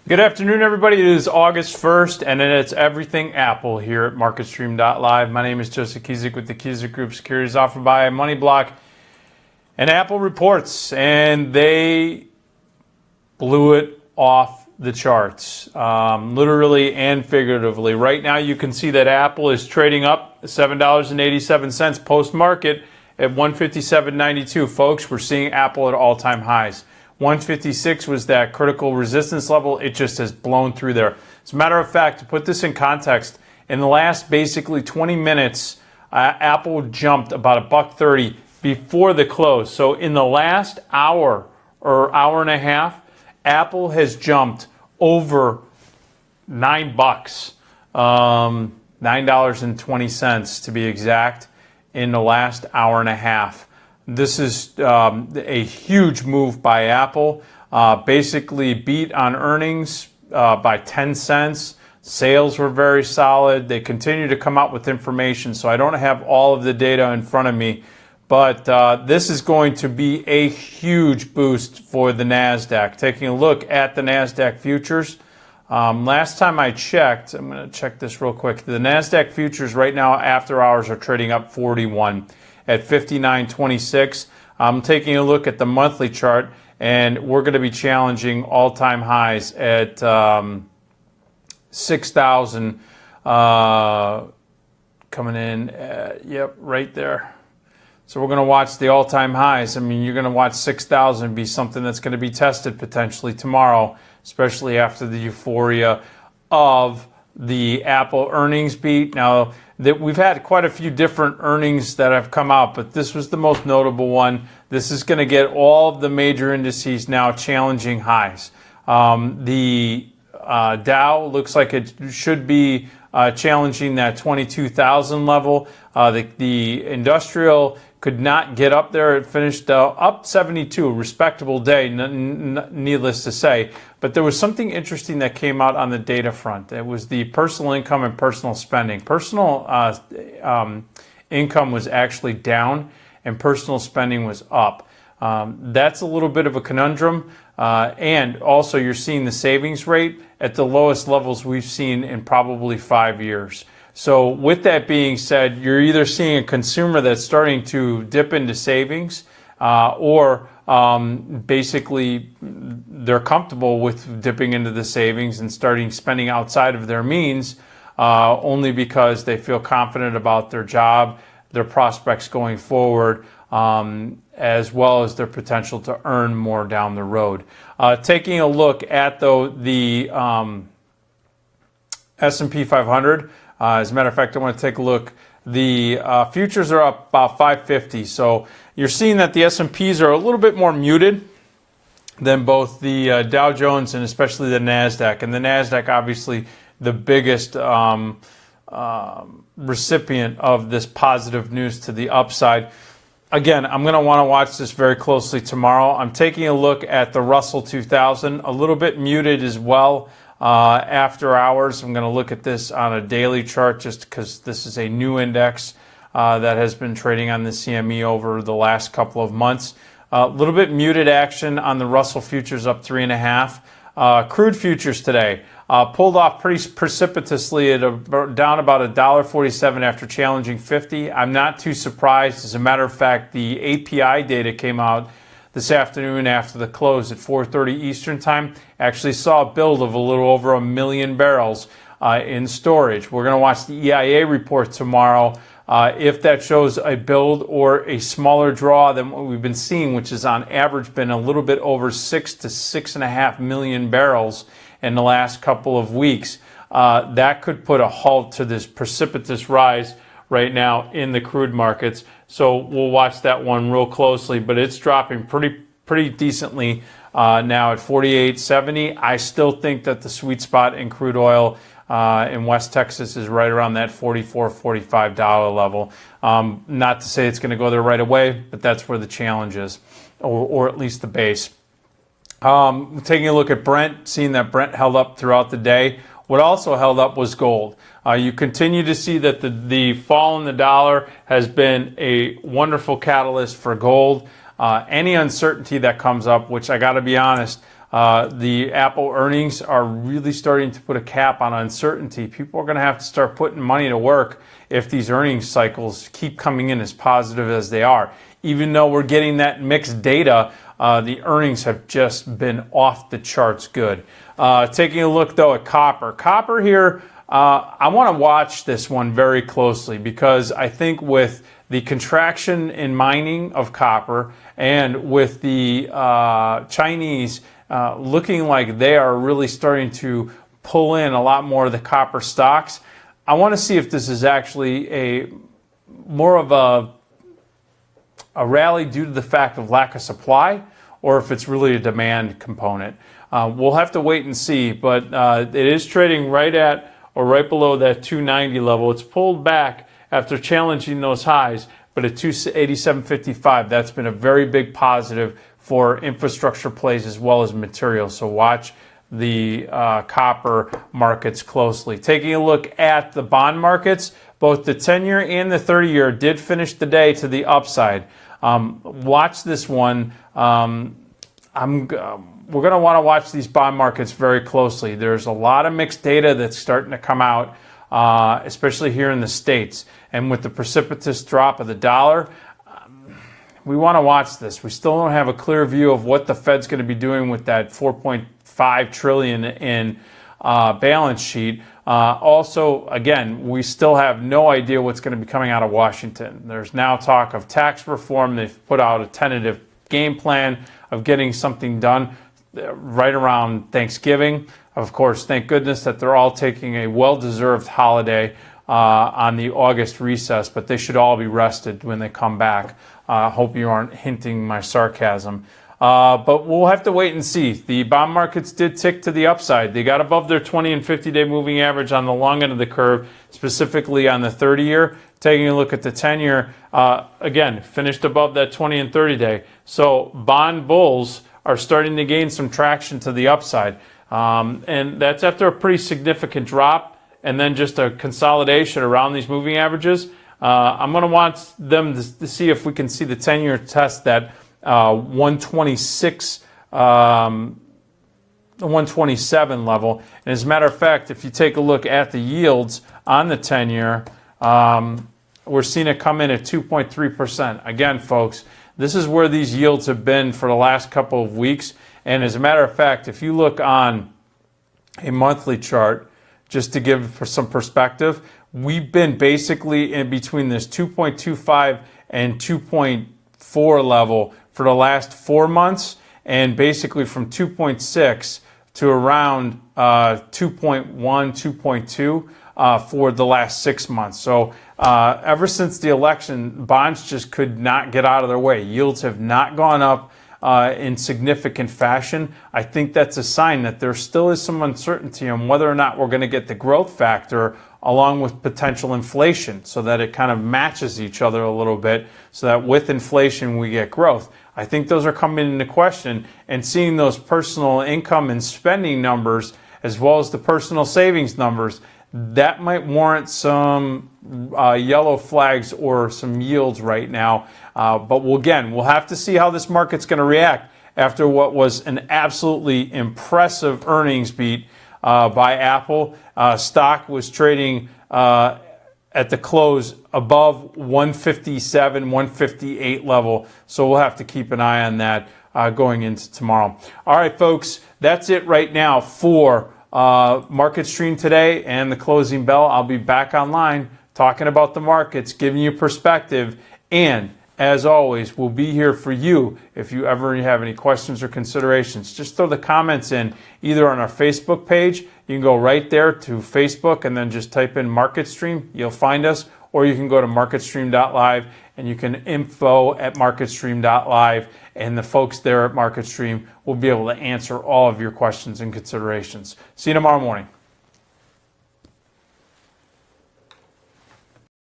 Good afternoon, everybody. It is August 1st, and it's everything Apple here at MarketStream.live. My name is Joseph Kizik with the Kizik Group Securities offered by MoneyBlock. And Apple reports, and they blew it off the charts, literally and figuratively. Right now, you can see that Apple is trading up $7.87 post-market at $157.92. Folks, we're seeing Apple at all-time highs. 156 was that critical resistance level. It just has blown through there. As a matter of fact, to put this in context, in the last basically 20 minutes, Apple jumped about $1.30 before the close. So in the last hour or hour and a half, Apple has jumped over $9, $9.20 to be exact, in the last hour and a half. This is a huge move by Apple. Basically beat on earnings by 10 cents. Sales were very solid. They continue to come out with information, so I don't have all of the data in front of me. But this is going to be a huge boost for the NASDAQ. Taking a look at the NASDAQ futures, last time I checked, I'm going to check this real quick. The NASDAQ futures right now after hours are trading up 41 at 59.26. I'm taking a look at the monthly chart, and we're going to be challenging all-time highs at 6,000 coming in. Yep, right there. So we're going to watch the all-time highs. I mean, you're going to watch 6,000 be something that's going to be tested potentially tomorrow, especially after the euphoria of the Apple earnings beat. Now, that we've had quite a few different earnings that have come out, but this was the most notable one. This is going to get all of the major indices now challenging highs. The Dow looks like it should be challenging that 22,000 level. The industrial could not get up there. It finished up 72, a respectable day, needless to say. But there was something interesting that came out on the data front. It was the personal income and personal spending. Personal income was actually down, and personal spending was up. That's a little bit of a conundrum. And also, you're seeing the savings rate at the lowest levels we've seen in probably 5 years. So with that being said, you're either seeing a consumer that's starting to dip into savings or basically they're comfortable with dipping into the savings and starting spending outside of their means only because they feel confident about their job, their prospects going forward, as well as their potential to earn more down the road. Taking a look at the S&P 500, as a matter of fact, I want to take a look. The futures are up about 550. So you're seeing that the S&Ps are a little bit more muted than both the Dow Jones and especially the NASDAQ. And the NASDAQ, obviously, the biggest recipient of this positive news to the upside. Again, I'm going to want to watch this very closely tomorrow. I'm taking a look at the Russell 2000, a little bit muted as well. After hours, I'm going to look at this on a daily chart just because this is a new index that has been trading on the CME over the last couple of months. A little bit muted action on the Russell futures, up 3.5. Crude futures today pulled off pretty precipitously at down about $1.47 after challenging 50. I'm not too surprised. As a matter of fact, the API data came out this afternoon after the close at 4:30 Eastern Time. Actually saw a build of a little over 1 million barrels in storage. We're going to watch the EIA report tomorrow. If that shows a build or a smaller draw than what we've been seeing, which is on average been a little bit over 6 to 6.5 million barrels in the last couple of weeks, that could put a halt to this precipitous rise right now in the crude markets. So we'll watch that one real closely, but it's dropping pretty decently now at 48.70. I still think that the sweet spot in crude oil in West Texas is right around that $44, $45 level. Not to say it's going to go there right away, but that's where the challenge is, or at least the base. Taking a look at Brent, seeing that Brent held up throughout the day. What also held up was gold. You continue to see that the fall in the dollar has been a wonderful catalyst for gold. Any uncertainty that comes up, which I got to be honest, The Apple earnings are really starting to put a cap on uncertainty. People are going to have to start putting money to work if these earnings cycles keep coming in as positive as they are. Even though we're getting that mixed data, the earnings have just been off the charts good. Taking a look, though, at copper. Copper here, I want to watch this one very closely because I think with the contraction in mining of copper and with the Chinese looking like they are really starting to pull in a lot more of the copper stocks, I want to see if this is actually more of a rally due to the fact of lack of supply or if it's really a demand component. We'll have to wait and see, but it is trading right at or right below that 290 level. It's pulled back after challenging those highs, but at 287.55, that's been a very big positive for infrastructure plays as well as materials. So watch the copper markets closely. Taking a look at the bond markets, both the 10-year and the 30-year did finish the day to the upside. Watch this one. We're going to want to watch these bond markets very closely. There's a lot of mixed data that's starting to come out, especially here in the States. And with the precipitous drop of the dollar, we want to watch this. We still don't have a clear view of what the Fed's going to be doing with that $4.5 trillion in balance sheet. Also, again, we still have no idea what's going to be coming out of Washington. There's now talk of tax reform. They've put out a tentative game plan of getting something done right around Thanksgiving. Of course, thank goodness that they're all taking a well-deserved holiday on the August recess, but they should all be rested when they come back. Hope you aren't hinting my sarcasm. But we'll have to wait and see. The bond markets did tick to the upside. They got above their 20 and 50-day moving average on the long end of the curve, specifically on the 30-year. Taking a look at the 10-year, again, finished above that 20 and 30-day. So bond bulls are starting to gain some traction to the upside. And that's after a pretty significant drop and then just a consolidation around these moving averages. I'm going to want them to see if we can see the 10-year test that 127 level. And as a matter of fact, if you take a look at the yields on the 10-year, we're seeing it come in at 2.3%. Again, folks, this is where these yields have been for the last couple of weeks. And as a matter of fact, if you look on a monthly chart, just to give some perspective, we've been basically in between this 2.25 and 2.4 level for the last 4 months, and basically from 2.6 to around 2.1, 2.2 for the last 6 months. So ever since the election, bonds just could not get out of their way. Yields have not gone up in significant fashion. I think that's a sign that there still is some uncertainty on whether or not we're going to get the growth factor along with potential inflation, so that it kind of matches each other a little bit, so that with inflation we get growth. I think those are coming into question, and seeing those personal income and spending numbers as well as the personal savings numbers, that might warrant some yellow flags or some yields right now. But we'll have to see how this market's going to react after what was an absolutely impressive earnings beat by Apple. Stock was trading at the close above 157, 158 level. So we'll have to keep an eye on that going into tomorrow. All right, folks, that's it right now for MarketStream today and the closing bell. I'll be back online talking about the markets, giving you perspective, and as always, we'll be here for you if you ever have any questions or considerations. Just throw the comments in either on our Facebook page. You can go right there to Facebook and then just type in MarketStream. You'll find us. Or you can go to MarketStream.live and you can info at MarketStream.live, and the folks there at MarketStream will be able to answer all of your questions and considerations. See you tomorrow morning.